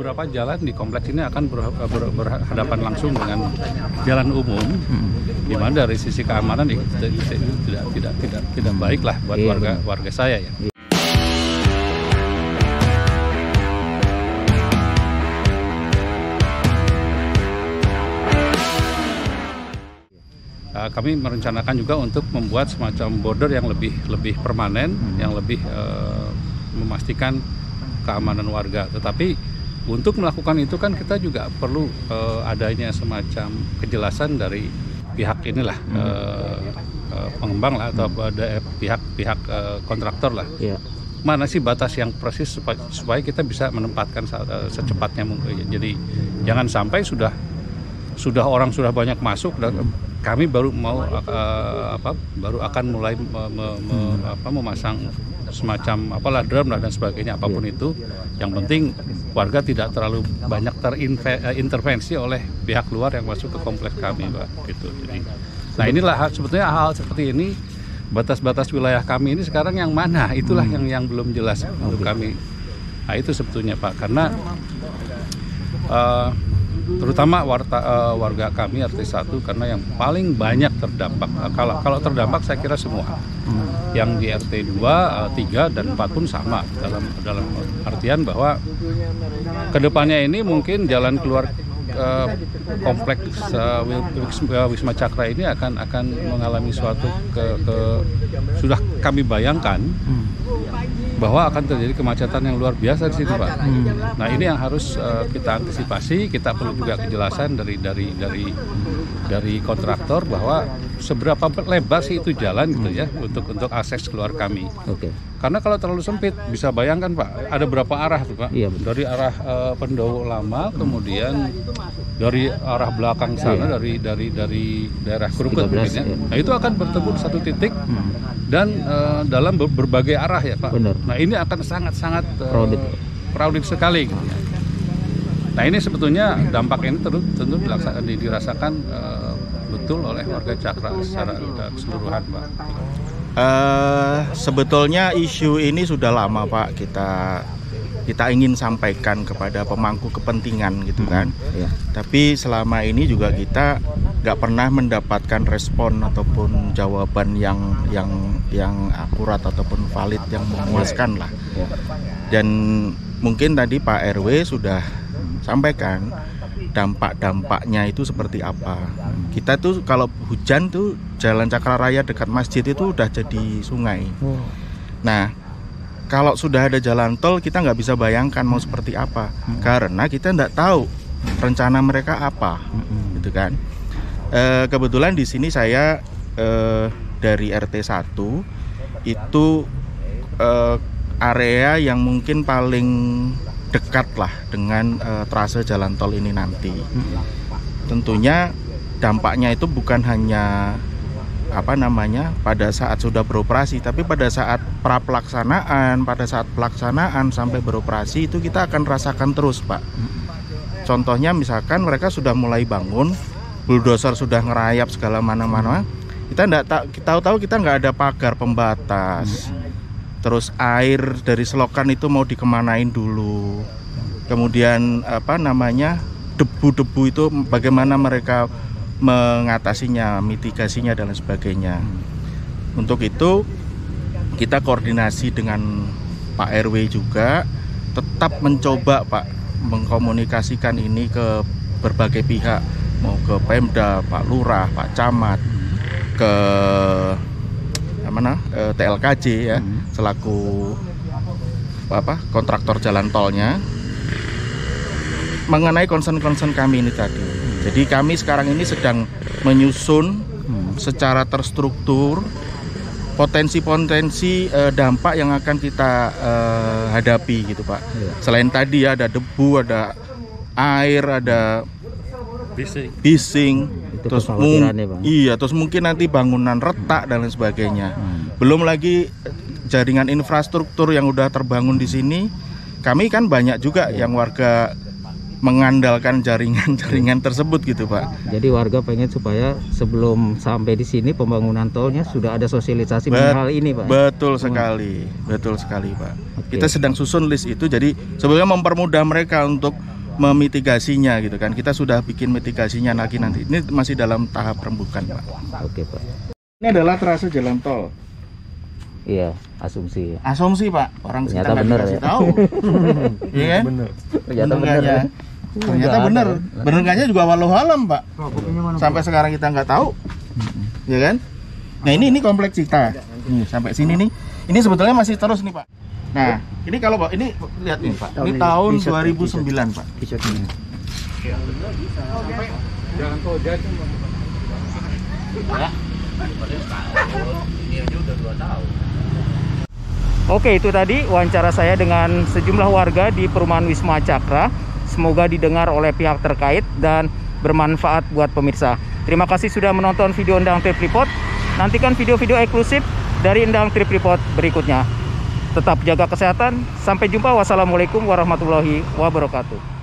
beberapa jalan di kompleks ini akan berhadapan langsung dengan jalan umum, di mana dari sisi keamanan itu tidak baik lah buat warga saya ya. Kami merencanakan juga untuk membuat semacam border yang lebih permanen, yang lebih memastikan keamanan warga. Tetapi untuk melakukan itu kan kita juga perlu adanya semacam kejelasan dari pihak inilah pengembang lah atau pihak kontraktor lah. Yeah. Mana sih batas yang persis supaya kita bisa menempatkan secepatnya mungkin. Jadi jangan sampai sudah orang sudah banyak masuk dan kami baru baru akan mulai memasang semacam drum dan sebagainya apapun itu. Yang penting warga tidak terlalu banyak terintervensi oleh pihak luar yang masuk ke kompleks kami, Pak. Gitu. Jadi, nah inilah sebetulnya hal seperti ini, batas-batas wilayah kami ini sekarang yang mana? Itulah yang belum jelas untuk kami. Nah itu sebetulnya, Pak, karena terutama warga kami RT 1 karena yang paling banyak terdampak. Kalau terdampak saya kira semua. Yang di RT 2, 3 dan 4 pun sama dalam artian bahwa kedepannya ini mungkin jalan keluar kompleks Wisma Cakra ini akan mengalami suatu sudah kami bayangkan bahwa akan terjadi kemacetan yang luar biasa di sini, Pak. Nah ini yang harus kita antisipasi. Kita perlu juga kejelasan dari kontraktor bahwa seberapa lebar sih itu jalan gitu ya untuk akses keluar kami. Karena kalau terlalu sempit bisa bayangkan, Pak, ada berapa arah tuh, Pak? Iya, dari arah Pendowo Lama, kemudian dari arah belakang sana dari daerah Krukut mungkin ya. Nah itu akan bertemu di satu titik dan dalam berbagai arah ya, Pak. Benar. Nah ini akan sangat crowded sekali gitu ya. Nah ini sebetulnya dampak ini tentu dirasakan betul oleh warga Cakra secara keseluruhan, Pak. Sebetulnya isu ini sudah lama, Pak, kita ingin sampaikan kepada pemangku kepentingan gitu kan. Tapi selama ini juga kita nggak pernah mendapatkan respon ataupun jawaban yang akurat ataupun valid yang memuaskan lah. Dan mungkin tadi Pak RW sudah sampaikan dampak-dampaknya itu seperti apa. Kita tuh kalau hujan tuh Jalan Cakra Raya dekat masjid itu udah jadi sungai. Nah, kalau sudah ada jalan tol kita nggak bisa bayangkan mau seperti apa, karena kita nggak tahu rencana mereka apa, gitu kan. Kebetulan di sini saya dari RT 1 itu area yang mungkin paling dekat lah dengan trase jalan tol ini nanti. Tentunya dampaknya itu bukan hanya pada saat sudah beroperasi, tapi pada saat pelaksanaan, pada saat pelaksanaan sampai beroperasi itu kita akan rasakan terus, Pak. Contohnya misalkan mereka sudah mulai bangun, bulldozer sudah ngerayap segala mana-mana, kita tahu kita nggak ada pagar pembatas. Terus air dari selokan itu mau dikemanain dulu. Kemudian debu-debu itu bagaimana mereka mengatasinya, mitigasinya dan sebagainya. Untuk itu kita koordinasi dengan Pak RW juga, tetap mencoba, Pak, mengkomunikasikan ini ke berbagai pihak, mau ke Pemda, Pak Lurah, Pak Camat, ke TLKJ ya, selaku kontraktor jalan tolnya, mengenai concern kami ini tadi. Jadi kami sekarang ini sedang menyusun secara terstruktur potensi-potensi dampak yang akan kita hadapi gitu, Pak. Selain tadi ada debu, ada air, ada bising, terus mungkin nanti bangunan retak dan lain sebagainya. Belum lagi jaringan infrastruktur yang udah terbangun di sini. Kami kan banyak juga yang warga mengandalkan jaringan tersebut gitu, Pak. Jadi warga pengen supaya sebelum sampai di sini pembangunan tolnya sudah ada sosialisasi hal ini, Pak. Betul sekali, Pak. Okay. Kita sedang susun list itu, jadi sebetulnya mempermudah mereka untuk memitigasinya gitu kan. Kita sudah bikin mitigasinya lagi nanti. Ini masih dalam tahap rembukan, Pak. Oke, Pak. Ini adalah trase jalan tol. Iya, asumsi. Asumsi, Pak. Orang Ternyata kita nggak bener dikasih ya. tahu. Iya kan? Ternyata bener Bener ya. Ternyata bener. Bener nggaknya juga walau alam, Pak. Sampai sekarang kita nggak tahu. Ya kan? Nah, ini kompleks kita. Nih, sampai sini nih. Ini sebetulnya masih terus nih, Pak. Nah, ini kalau Pak, ini lihat nih, Pak. Ini tahun 2009, Pak. Jangan kau jadi. Ya. Ini aja udah 2 tahun. Oke, itu tadi wawancara saya dengan sejumlah warga di perumahan Wisma Cakra. Semoga didengar oleh pihak terkait dan bermanfaat buat pemirsa. Terima kasih sudah menonton video Endang Trip Report. Nantikan video-video eksklusif dari Endang Trip Report berikutnya. Tetap jaga kesehatan. Sampai jumpa. Wassalamualaikum warahmatullahi wabarakatuh.